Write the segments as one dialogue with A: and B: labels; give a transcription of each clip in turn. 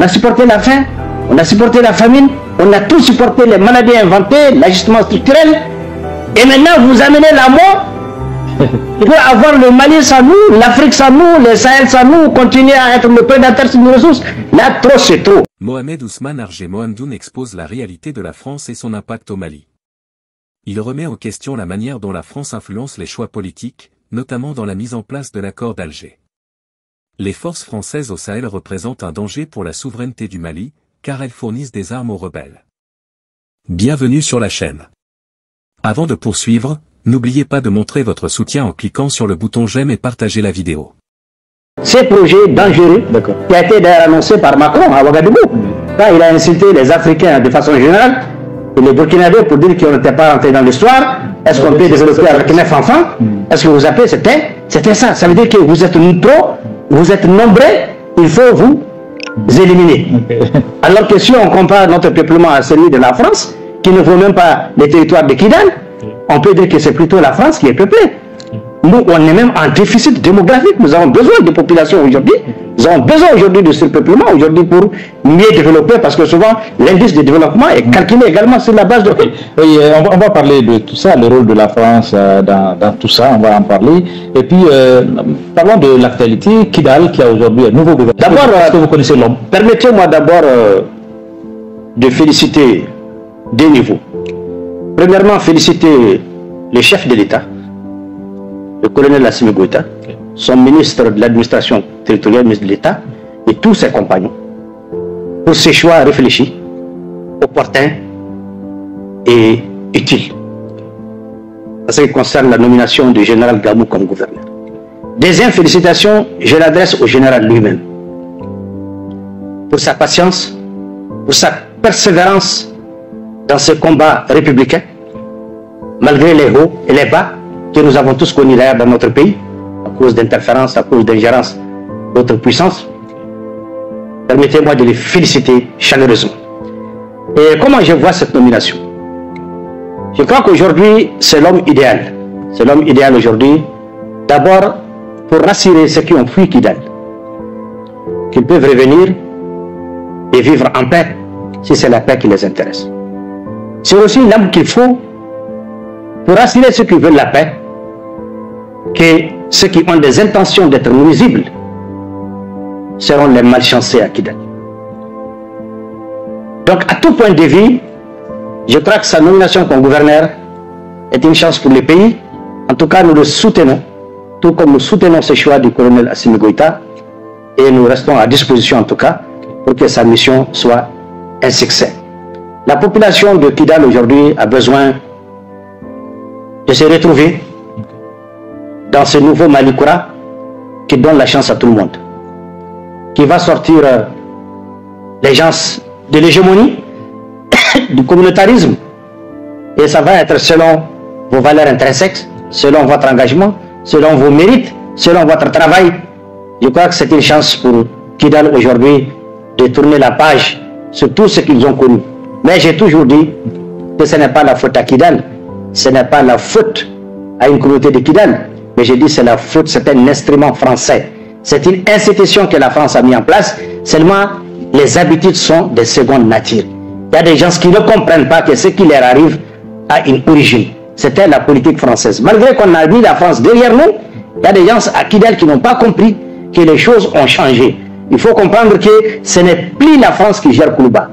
A: a supporté la faim, on a supporté la famine, on a tout supporté les maladies inventées, l'ajustement structurel. Et maintenant, vous amenez la mort. Il faut avoir le Mali sans nous, l'Afrique sans nous, le Sahel sans nous, continuer à être le prédateur sur nos ressources. Là, trop, c'est trop.
B: Mohamed Ousmane Argé Mohamdoun expose la réalité de la France et son impact au Mali. Il remet en question la manière dont la France influence les choix politiques, notamment dans la mise en place de l'accord d'Alger. Les forces françaises au Sahel représentent un danger pour la souveraineté du Mali, car elles fournissent des armes aux rebelles. Bienvenue sur la chaîne. Avant de poursuivre, n'oubliez pas de montrer votre soutien en cliquant sur le bouton j'aime et partagez la vidéo.
A: Ces projets dangereux, qui a été d'ailleurs annoncé par Macron à Ouagadougou, quand il a insulté les Africains de façon générale, et les Burkinabés pour dire qu'on n'était pas rentré dans l'histoire, est-ce qu'on peut développer avec 9 enfants? Est-ce que vous appelez? C'était ça. Ça veut dire que vous êtes trop, vous êtes nombreux, il faut vous éliminer. Alors que si on compare notre peuplement à celui de la France, qui ne vaut même pas les territoires de Kidal, on peut dire que c'est plutôt la France qui est peuplée. Nous, on est même en déficit démographique. Nous avons besoin de population aujourd'hui. Nous avons besoin aujourd'hui de surpeuplement aujourd'hui pour mieux développer, parce que souvent l'indice de développement est calculé également sur la base de...
C: Oui, on va parler de tout ça, le rôle de la France dans tout ça, on va en parler. Et puis, parlons de l'actualité. Kidal, qui a aujourd'hui un nouveau gouvernement. D'abord, est-ce que vous connaissez l'homme?
A: Permettez-moi d'abord de féliciter deux niveaux. Premièrement, féliciter le chef de l'État, le colonel Assimi Goïta, son ministre de l'administration territoriale, ministre de l'État, et tous ses compagnons, pour ces choix réfléchis, opportuns et utiles. En ce qui concerne la nomination du général Gamou comme gouverneur. Deuxième félicitation, je l'adresse au général lui-même, pour sa patience, pour sa persévérance dans ce combat républicain, malgré les hauts et les bas que nous avons tous connus d'ailleurs dans notre pays, à cause d'interférences, à cause d'ingérences d'autres puissances. Permettez-moi de les féliciter chaleureusement. Et comment je vois cette nomination? Je crois qu'aujourd'hui, c'est l'homme idéal. C'est l'homme idéal aujourd'hui, d'abord pour rassurer ceux qui ont fui Kidal, qu'ils peuvent revenir et vivre en paix, si c'est la paix qui les intéresse. C'est aussi l'homme qu'il faut pour rassurer ceux qui veulent la paix, que ceux qui ont des intentions d'être nuisibles seront les malchanceux à Kidal. Donc, à tout point de vue, je crois que sa nomination comme gouverneur est une chance pour le pays. En tout cas, nous le soutenons, tout comme nous soutenons ce choix du colonel Assimi Goïta, et nous restons à disposition en tout cas pour que sa mission soit un succès. La population de Kidal aujourd'hui a besoin de se retrouver dans ce nouveau Malikoura qui donne la chance à tout le monde, qui va sortir les gens de l'hégémonie, du communautarisme, et ça va être selon vos valeurs intrinsèques, selon votre engagement, selon vos mérites, selon votre travail. Je crois que c'est une chance pour Kidal aujourd'hui de tourner la page sur tout ce qu'ils ont connu. Mais j'ai toujours dit que ce n'est pas la faute à Kidal, ce n'est pas la faute à une communauté de Kidal, mais j'ai dit c'est la faute, c'est un instrument français. C'est une institution que la France a mis en place, seulement les habitudes sont de seconde nature. Il y a des gens qui ne comprennent pas que ce qui leur arrive a une origine. C'était la politique française. Malgré qu'on a mis la France derrière nous, il y a des gens à Kidal qui n'ont pas compris que les choses ont changé. Il faut comprendre que ce n'est plus la France qui gère Koulouba.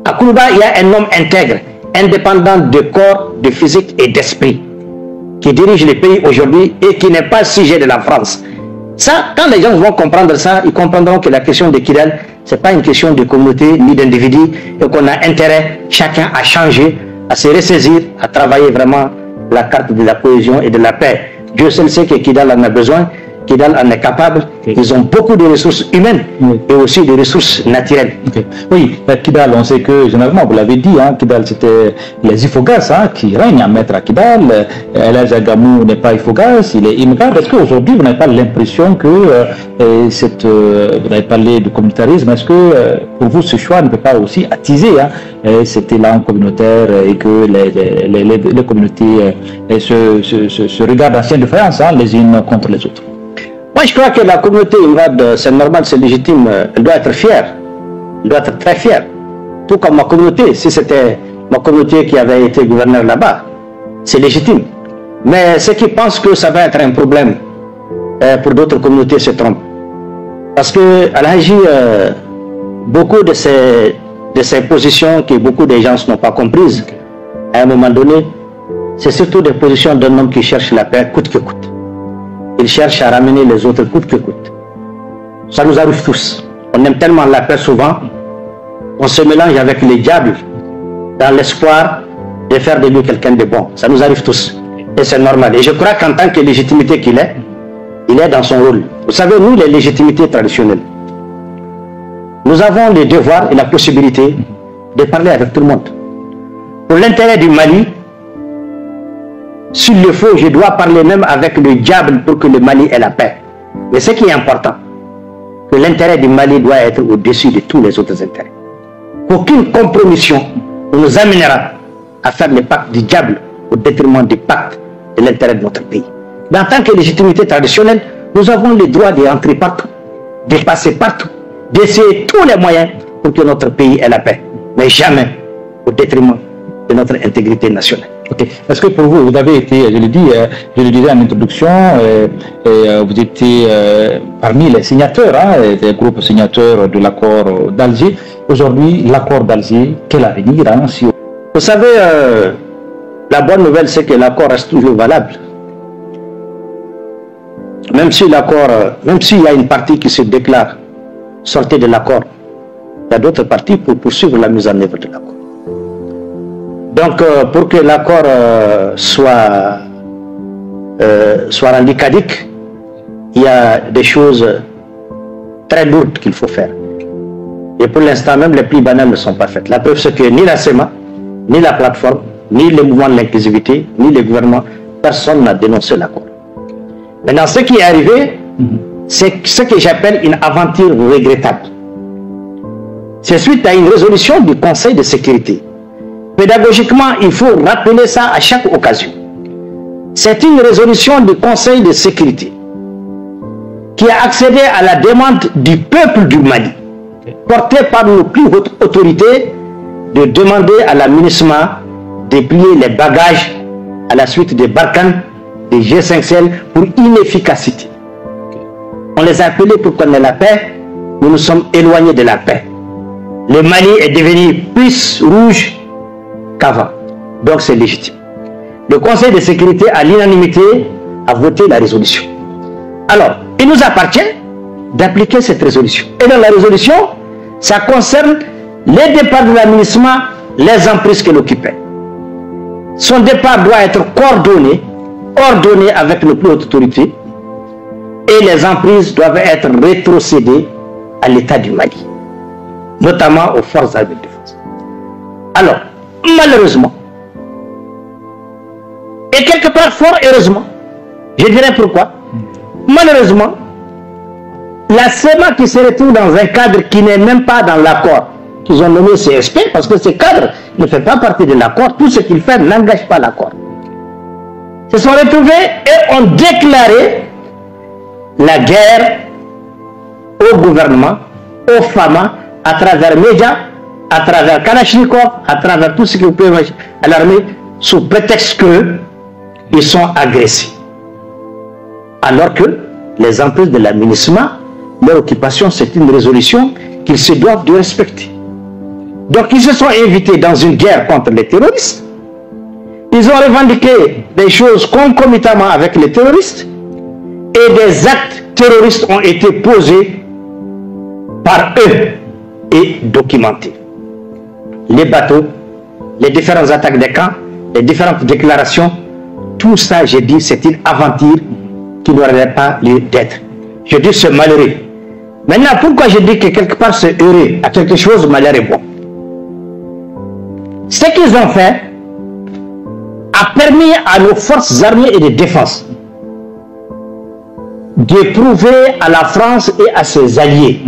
A: À Koulouba, il y a un homme intègre, indépendant de corps, de physique et d'esprit, qui dirige le pays aujourd'hui et qui n'est pas sujet de la France. Ça, quand les gens vont comprendre ça, ils comprendront que la question de Kidal, ce n'est pas une question de communauté ni d'individu, et qu'on a intérêt, chacun, à changer, à se ressaisir, à travailler vraiment la carte de la cohésion et de la paix. Dieu seul sait que Kidal en a besoin, Kidal en est capable. Ils ont beaucoup de ressources humaines et aussi de ressources naturelles.
C: Oui, Kidal, on sait que généralement, vous l'avez dit, hein, Kidal c'était les Ifogas qui règnent à maître à Kidal. El Gamou n'est pas Ifogas, il est immigrant. Est-ce qu'aujourd'hui, vous n'avez pas l'impression que vous avez parlé de communautarisme, est-ce que pour vous ce choix ne peut pas aussi attiser cet élan communautaire et que les communautés se regardent en chien de faïence les unes contre les autres?
A: Moi, je crois que la communauté imrade, c'est normal, c'est légitime, elle doit être fière il doit être très fier. Tout comme ma communauté, si c'était ma communauté qui avait été gouverneur là-bas, c'est légitime. Mais ceux qui pensent que ça va être un problème pour d'autres communautés se trompent. Parce que Al-Haji, beaucoup de ces positions que beaucoup de gens n'ont pas comprises, à un moment donné, c'est surtout des positions d'un homme qui cherche la paix coûte que coûte. Il cherche à ramener les autres coûte que coûte. Ça nous arrive tous. On aime tellement la paix souvent, on se mélange avec les diables dans l'espoir de faire de lui quelqu'un de bon. Ça nous arrive tous. Et c'est normal. Et je crois qu'en tant que légitimité qu'il est, il est dans son rôle. Vous savez, nous, les légitimités traditionnelles, nous avons le devoir et la possibilité de parler avec tout le monde. Pour l'intérêt du Mali, s'il le faut, je dois parler même avec le diable pour que le Mali ait la paix. Mais ce qui est important, que l'intérêt du Mali doit être au-dessus de tous les autres intérêts. Aucune compromission ne nous amènera à faire le pacte du diable au détriment du pacte de l'intérêt de notre pays. Mais en tant que légitimité traditionnelle, nous avons le droit d'entrer partout, de passer partout, d'essayer tous les moyens pour que notre pays ait la paix. Mais jamais au détriment de notre intégrité nationale.
C: Okay. Parce que pour vous, vous avez été, je le disais en introduction, vous étiez parmi les signataires, des groupes signataires de l'accord d'Alger. Aujourd'hui, l'accord d'Alger, quel avenir
A: Vous savez, la bonne nouvelle, c'est que l'accord reste toujours valable. Même si l'accord, même s'il y a une partie qui se déclare sortie de l'accord, il y a d'autres parties pour poursuivre la mise en œuvre de l'accord. Donc, pour que l'accord soit rendu caduc, il y a des choses très lourdes qu'il faut faire. Et pour l'instant, même les plus banales ne sont pas faites. La preuve, c'est que ni la SEMA, ni la plateforme, ni le mouvement de l'inclusivité, ni le gouvernement, personne n'a dénoncé l'accord. Maintenant, ce qui est arrivé, c'est ce que j'appelle une aventure regrettable. C'est suite à une résolution du Conseil de sécurité. Pédagogiquement, il faut rappeler ça à chaque occasion. C'est une résolution du Conseil de sécurité qui a accédé à la demande du peuple du Mali, portée par nos plus hautes autorités, de demander à la MINUSMA de plier les bagages à la suite des Barkhane, des G5Sahel pour inefficacité. On les a appelés pour qu'on ait la paix, nous nous sommes éloignés de la paix. Le Mali est devenu plus rouge qu'avant. Donc c'est légitime. Le Conseil de sécurité, à l'unanimité, a voté la résolution. Alors, il nous appartient d'appliquer cette résolution. Et dans la résolution, ça concerne les départs de la MINUSMA, les emprises qu'elle occupait. Son départ doit être coordonné, ordonné avec nos plus hautes autorités, et les emprises doivent être rétrocédées à l'État du Mali, notamment aux forces armées de défense. Alors, malheureusement, et quelque part fort heureusement, je dirais pourquoi, malheureusement, la SEMA qui se retrouve dans un cadre qui n'est même pas dans l'accord, qu'ils ont nommé CSP, parce que ce cadre ne fait pas partie de l'accord, tout ce qu'il fait n'engage pas l'accord. Se sont retrouvés et ont déclaré la guerre au gouvernement, aux FAMA, à travers médias, à travers Kalachnikov, à travers tout ce que vous pouvez imaginer à l'armée, sous prétexte qu'ils sont agressés. Alors que les emprises de la MINUSMA, leur occupation, c'est une résolution qu'ils se doivent de respecter. Donc ils se sont invités dans une guerre contre les terroristes. Ils ont revendiqué des choses concomitamment avec les terroristes et des actes terroristes ont été posés par eux et documentés. Les bateaux, les différentes attaques des camps, les différentes déclarations, tout ça, j'ai dit, c'est une aventure qui n'aurait pas lieu d'être. Je dis c'est malheureux. Maintenant, pourquoi je dis que quelque part c'est heureux, à quelque chose, malheur est bon? Ce qu'ils ont fait a permis à nos forces armées et de défense de prouver à la France et à ses alliés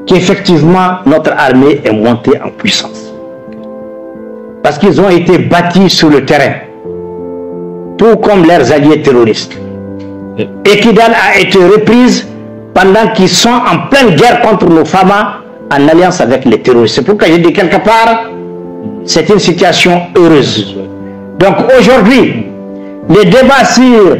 A: qu'effectivement notre armée est montée en puissance. Parce qu'ils ont été bâtis sur le terrain, tout comme leurs alliés terroristes. Et Kidal a été reprise pendant qu'ils sont en pleine guerre contre nos FAMA en alliance avec les terroristes. C'est pourquoi je dis quelque part, c'est une situation heureuse. Donc aujourd'hui, les débats sur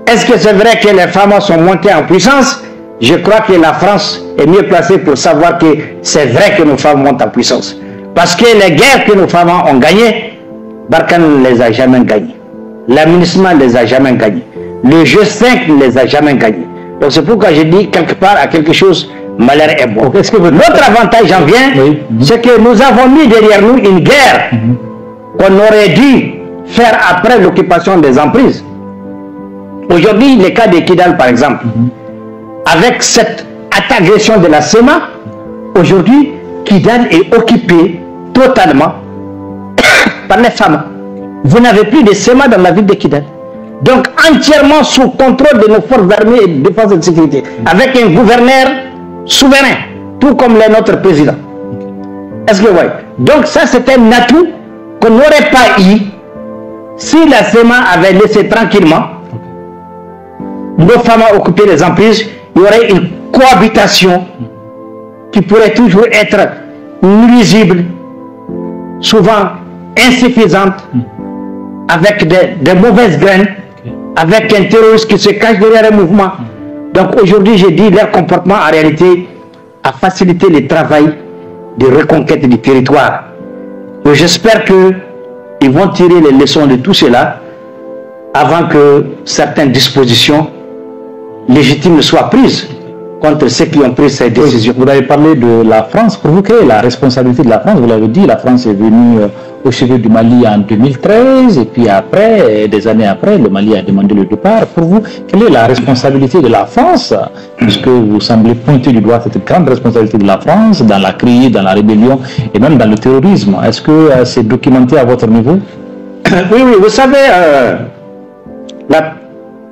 A: est-ce que c'est vrai que les femmes sont montées en puissance, je crois que la France est mieux placée pour savoir que c'est vrai que nos femmes montent en puissance. Parce que les guerres que nos femmes ont gagnées, Barkhane ne les a jamais gagnées. L'aménagement ne les a jamais gagnées. Le G5 ne les a jamais gagnées. Donc c'est pourquoi je dis quelque part à quelque chose, malheur est bon. Notre avantage en vient, c'est que nous avons mis derrière nous une guerre qu'on aurait dû faire après l'occupation des emprises. Aujourd'hui, le cas de Kidal par exemple, avec cette agression de la SEMA, aujourd'hui, Kidal est occupé totalement par les femmes. Vous n'avez plus de SEMA dans la ville de Kidal. Donc entièrement sous contrôle de nos forces armées et de défense et de sécurité, avec un gouverneur souverain, tout comme l'est notre président. Est-ce que vous voyez? Donc ça c'est un atout qu'on n'aurait pas eu si la SEMA avait laissé tranquillement nos femmes occuper les emprises. Il y aurait une cohabitation qui pourrait toujours être nuisible, souvent insuffisante, avec des mauvaises graines, avec un terroriste qui se cache derrière un mouvement. Donc aujourd'hui, j'ai dit, leur comportement en réalité a facilité le travail de reconquête du territoire. Donc j'espère qu'ils vont tirer les leçons de tout cela avant que certaines dispositions légitimes soient prises contre ceux qui ont pris ces décisions.
C: Vous avez parlé de la France. Pour vous, quelle est la responsabilité de la France? Vous l'avez dit, la France est venue au chevet du Mali en 2013 et puis après, des années après, le Mali a demandé le départ. Pour vous, quelle est la responsabilité de la France? Puisque vous semblez pointer du doigt cette grande responsabilité de la France dans la crise, dans la rébellion et même dans le terrorisme. Est-ce que c'est documenté à votre niveau?
A: Oui, vous savez, la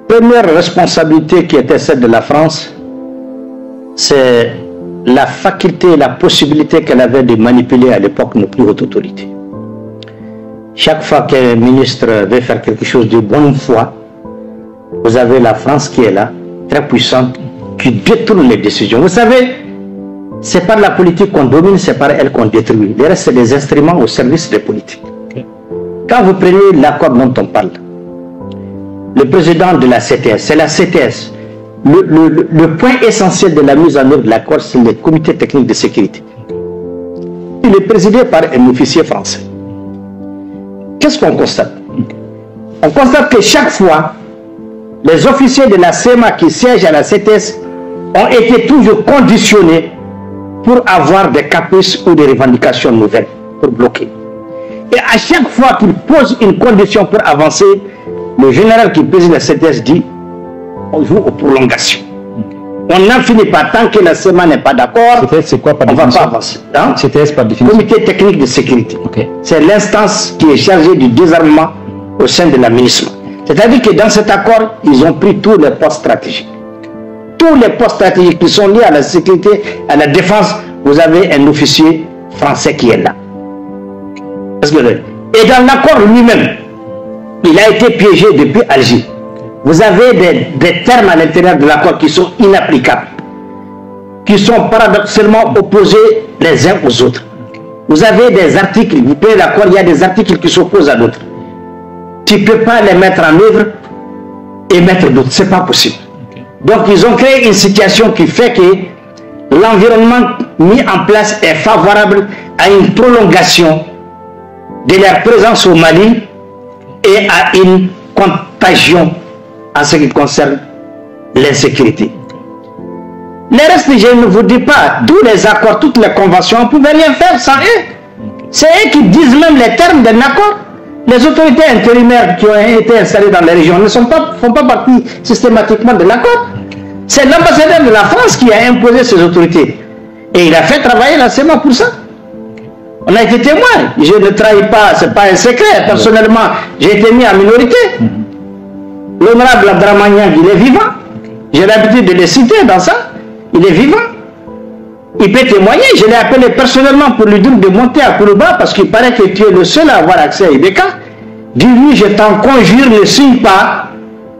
A: première responsabilité qui était celle de la France, c'est la faculté, la possibilité qu'elle avait de manipuler à l'époque nos plus hautes autorités. Chaque fois qu'un ministre veut faire quelque chose de bonne foi, vous avez la France qui est là, très puissante, qui détourne les décisions. Vous savez, c'est par la politique qu'on domine, c'est par elle qu'on détruit. Le reste, c'est des instruments au service des politiques. Quand vous prenez l'accord dont on parle, le président de la CTS, c'est la CTS. Le point essentiel de la mise en œuvre de l'accord, c'est le comité technique de sécurité. Il est présidé par un officier français. Qu'est-ce qu'on constate? On constate que chaque fois, les officiers de la SEMA qui siègent à la CTS ont été toujours conditionnés pour avoir des caprices ou des revendications nouvelles, pour bloquer. Et à chaque fois qu'ils posent une condition pour avancer, le général qui préside la CTS dit on joue aux prolongations. On n'en finit pas tant que la SEMA n'est pas d'accord.
C: C'est quoi par
A: on ne va
C: définition?
A: pas avancer. Hein?
C: CTS par définition.
A: Comité technique de sécurité. C'est l'instance qui est chargée du désarmement au sein de l'administration. C'est-à-dire que dans cet accord, ils ont pris tous les postes stratégiques. Tous les postes stratégiques qui sont liés à la sécurité, à la défense, vous avez un officier français qui est là. Et dans l'accord lui-même, il a été piégé depuis Alger. Vous avez des termes à l'intérieur de l'accord qui sont inapplicables, qui sont paradoxalement opposés les uns aux autres. Vous avez des articles, vous prenez l'accord, il y a des articles qui s'opposent à d'autres. Tu ne peux pas les mettre en œuvre et mettre d'autres, ce n'est pas possible. Donc ils ont créé une situation qui fait que l'environnement mis en place est favorable à une prolongation de leur présence au Mali et à une contagion en ce qui concerne l'insécurité. Le reste, je ne vous dis pas, tous les accords, toutes les conventions, on ne pouvait rien faire sans eux. C'est eux qui disent même les termes d'un accord. Les autorités intérimaires qui ont été installées dans les régions ne font pas partie systématiquement de l'accord. C'est l'ambassadeur de la France qui a imposé ces autorités. Et il a fait travailler la SEMA pour ça. On a été témoin. Je ne trahis pas, ce n'est pas un secret. Personnellement, j'ai été mis en minorité. L'honorable Abdramanyan, il est vivant. J'ai l'habitude de le citer dans ça. Il est vivant. Il peut témoigner. Je l'ai appelé personnellement pour lui dire de monter à Kourouba parce qu'il paraît que tu es le seul à avoir accès à Ibeka. Dis-lui, je t'en conjure, ne signe pas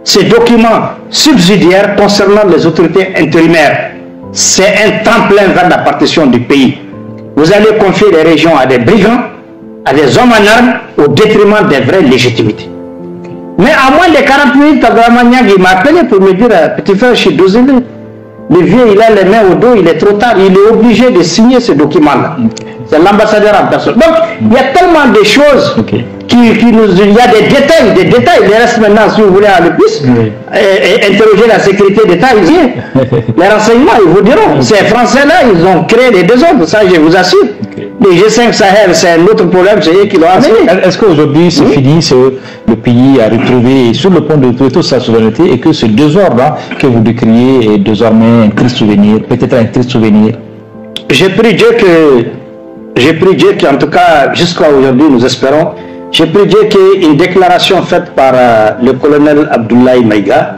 A: ces documents subsidiaires concernant les autorités intérimaires. c'est un tremplin vers la partition du pays. Vous allez confier les régions à des brigands, à des hommes en armes, au détriment des vraies légitimités. Mais à moins de 40 minutes, il m'a appelé pour me dire, petit frère, je suis désolé. Le vieux, il a les mains au dos, il est trop tard, il est obligé de signer ce document-là. C'est l'ambassadeur en personne. Donc, il y a tellement de choses qui nous... Il y a des détails. Il reste maintenant, si vous voulez, à le plus, interroger la sécurité d'État ici. Les renseignements, ils vous diront. Ces Français-là, ils ont créé des désordres, ça je vous assure. Les G5 Sahel, c'est un autre problème, c'est eux qui l'ont amené.
C: Est-ce qu'aujourd'hui, c'est fini, le pays a retrouvé sur le point de retrouver toute sa souveraineté et que ce désordre que vous décriez est désormais un triste souvenir, peut-être un triste souvenir?
A: J'ai prié Dieu qu'en tout cas, jusqu'à aujourd'hui, nous espérons, j'ai prié Dieu qu'une déclaration faite par le colonel Abdoulaye Maïga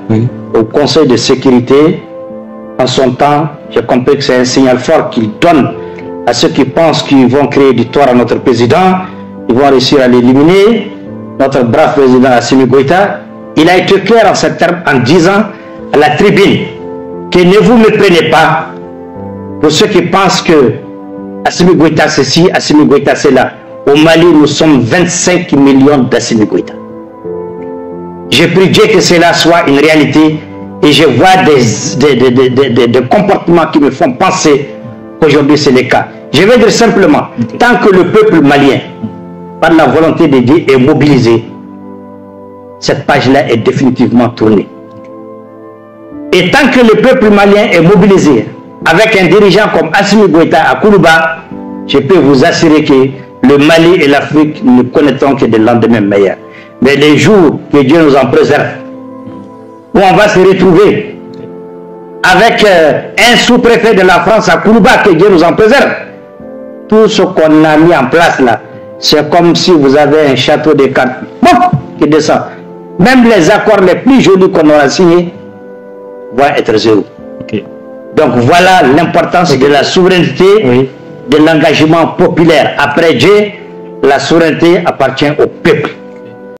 A: au Conseil de sécurité, en son temps, j'ai compris que c'est un signal fort qu'il donne à ceux qui pensent qu'ils vont créer du tort à notre président, ils vont réussir à l'éliminer, notre brave président Assimi Goïta. Il a été clair en ces termes en disant à la tribune que ne vous méprenez pas pour ceux qui pensent que Assimi Goïta c'est ci, Assimi Goïta c'est là. Au Mali, nous sommes 25 millions d'Assimi Goïta. Je prie Dieu que cela soit une réalité et je vois des comportements qui me font penser qu'aujourd'hui c'est le cas. Je vais dire simplement, tant que le peuple malien, par la volonté de Dieu, est mobilisé, cette page-là est définitivement tournée. Et tant que le peuple malien est mobilisé, avec un dirigeant comme Assimi Goïta à Kourouba, je peux vous assurer que le Mali et l'Afrique ne connaîtront que des lendemains meilleurs. Mais les jours que Dieu nous en préserve, où on va se retrouver avec un sous-préfet de la France à Kourouba, que Dieu nous en préserve, tout ce qu'on a mis en place là, c'est comme si vous avez un château de cartes qui descend. Même les accords les plus jolis qu'on aura signés vont être zéro. Donc voilà l'importance de la souveraineté, de l'engagement populaire. Après Dieu, la souveraineté appartient au peuple.